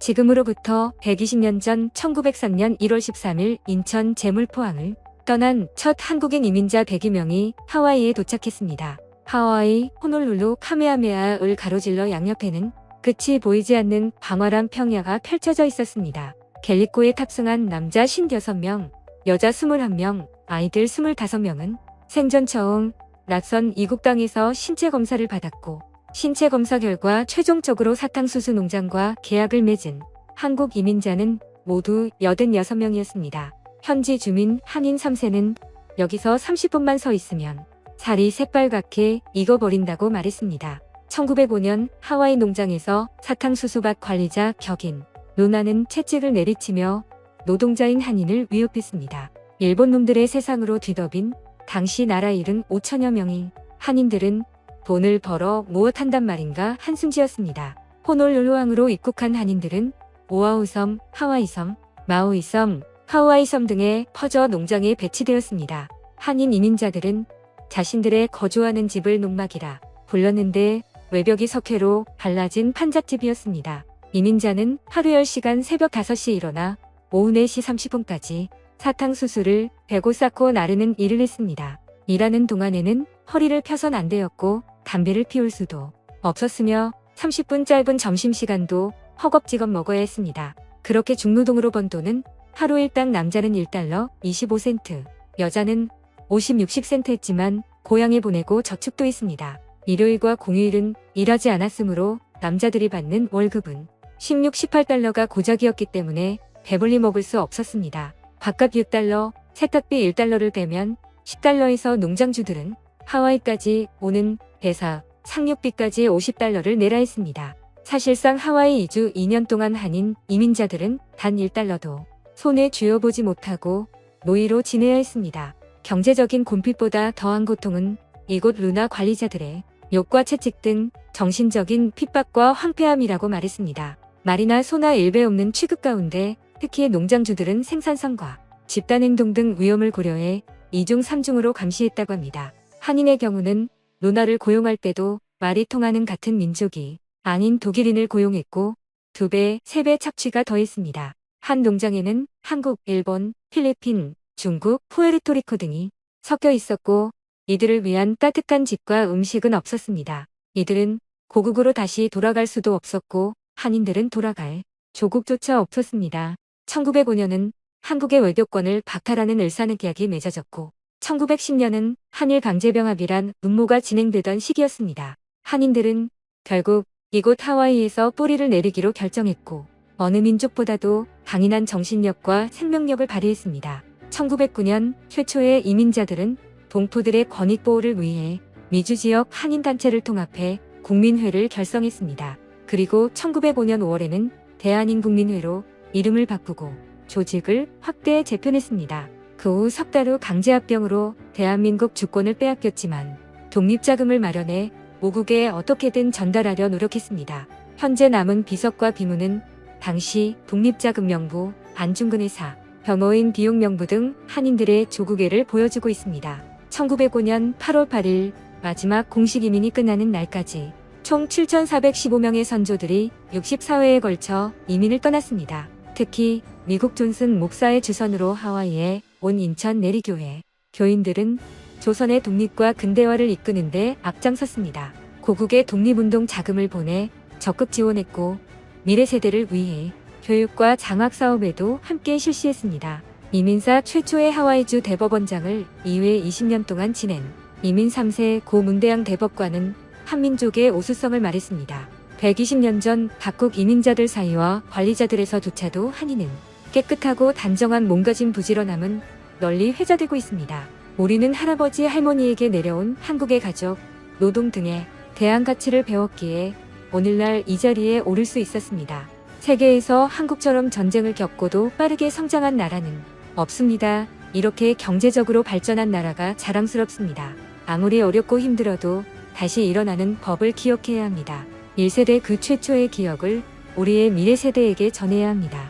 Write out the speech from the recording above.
지금으로부터 120년 전 1903년 1월 13일 인천 제물포항을 떠난 첫 한국인 이민자 102명이 하와이에 도착했습니다. 하와이 호놀룰루 카메하메하을 가로질러 양옆에는 끝이 보이지 않는 광활한 평야가 펼쳐져 있었습니다. 갤리코에 탑승한 남자 56명, 여자 21명, 아이들 25명은 생전 처음 낯선 이국 땅에서 신체 검사를 받았고 신체 검사 결과 최종적으로 사탕수수 농장과 계약을 맺은 한국 이민자는 모두 86명이었습니다. 현지 주민 한인 3세는 여기서 30분만 서 있으면 살이 새빨갛게 익어버린다고 말했습니다. 1905년 하와이 농장에서 사탕수수밭 관리자 격인 루나는 채찍을 내리치며 노동자인 한인을 위협했습니다. 일본 놈들의 세상으로 뒤덮인 당시 나라 일은 5천여 명이 한인들은 돈을 벌어 무엇한단 말인가 한숨지었습니다. 호놀룰루항으로 입국한 한인들은 오아후섬, 하와이섬, 마우이섬, 하와이섬 등에 퍼져 농장에 배치되었습니다. 한인 이민자들은 자신들의 거주하는 집을 농막이라 불렀는데 외벽이 석회로 갈라진 판잣집이었습니다. 이민자는 하루 10시간 새벽 5시에 일어나 오후 4시 30분까지 사탕수수를 베고 쌓고 나르는 일을 했습니다. 일하는 동안에는 허리를 펴선 안 되었고 담배를 피울 수도 없었으며 30분 짧은 점심시간도 허겁지겁 먹어야 했습니다. 그렇게 중노동으로 번 돈은 하루 일당 남자는 1달러 25센트, 여자는 50, 60센트 했지만 고향에 보내고 저축도 했습니다. 일요일과 공휴일은 일하지 않았으므로 남자들이 받는 월급은 16, 18달러가 고작이었기 때문에 배불리 먹을 수 없었습니다. 밥값 6달러, 세탁비 1달러를 빼면 10달러에서 농장주들은 하와이까지 오는 배사, 상륙비까지 50달러를 내라 했습니다. 사실상 하와이 이주 2년 동안 한인 이민자들은 단 1달러도 손에 쥐어보지 못하고 노예로 지내야 했습니다. 경제적인 곤핍보다 더한 고통은 이곳 루나 관리자들의 욕과 채찍 등 정신적인 핍박과 황폐함이라고 말했습니다. 말이나 소나 일배 없는 취급 가운데 특히 농장주들은 생산성과 집단행동 등 위험을 고려해 2중 3중으로 감시했다고 합니다. 한인의 경우는 루나를 고용할 때도 말이 통하는 같은 민족이 아닌 독일인을 고용했고 2배, 3배 착취가 더했습니다. 한 농장에는 한국, 일본, 필리핀, 중국, 푸에르토리코 등이 섞여 있었고 이들을 위한 따뜻한 집과 음식은 없었습니다. 이들은 고국으로 다시 돌아갈 수도 없었고 한인들은 돌아갈 조국조차 없었습니다. 1905년은 한국의 외교권을 박탈하는 을사늑약이 맺어졌고 1910년은 한일 강제병합이란 음모가 진행되던 시기였습니다. 한인들은 결국 이곳 하와이에서 뿌리를 내리기로 결정했고 어느 민족보다도 강인한 정신력과 생명력을 발휘했습니다. 1909년 최초의 이민자들은 동포들의 권익보호를 위해 미주지역 한인단체를 통합해 국민회를 결성했습니다. 그리고 1905년 5월에는 대한인국민회로 이름을 바꾸고 조직을 확대 재편했습니다. 그 후 석 달 후 강제합병으로 대한민국 주권을 빼앗겼지만 독립자금을 마련해 모국에 어떻게든 전달하려 노력했습니다. 현재 남은 비석과 비문은 당시 독립자금 명부, 안중근의사, 병어인 비용 명부 등 한인들의 조국애를 보여주고 있습니다. 1905년 8월 8일 마지막 공식 이민이 끝나는 날까지 총 7,415명의 선조들이 64회에 걸쳐 이민을 떠났습니다. 특히 미국 존슨 목사의 주선으로 하와이에 온 인천 내리교회 교인들은 조선의 독립과 근대화를 이끄는 데 앞장섰습니다. 고국의 독립운동 자금을 보내 적극 지원했고 미래 세대를 위해 교육과 장학 사업에도 함께 실시했습니다. 이민사 최초의 하와이주 대법원장을 이후에 20년 동안 지낸 이민 3세 고 문대양 대법관은 한민족의 우수성을 말했습니다. 120년 전 각국 이민자들 사이와 관리자들에서조차도 한인은 깨끗하고 단정한 몸가짐 부지런함은 널리 회자되고 있습니다. 우리는 할아버지 할머니에게 내려온 한국의 가족, 노동 등의 대한 가치를 배웠기에 오늘날 이 자리에 오를 수 있었습니다. 세계에서 한국처럼 전쟁을 겪고도 빠르게 성장한 나라는 없습니다. 이렇게 경제적으로 발전한 나라가 자랑스럽습니다. 아무리 어렵고 힘들어도 다시 일어나는 법을 기억해야 합니다. 1세대 그 최초의 기억을 우리의 미래 세대에게 전해야 합니다.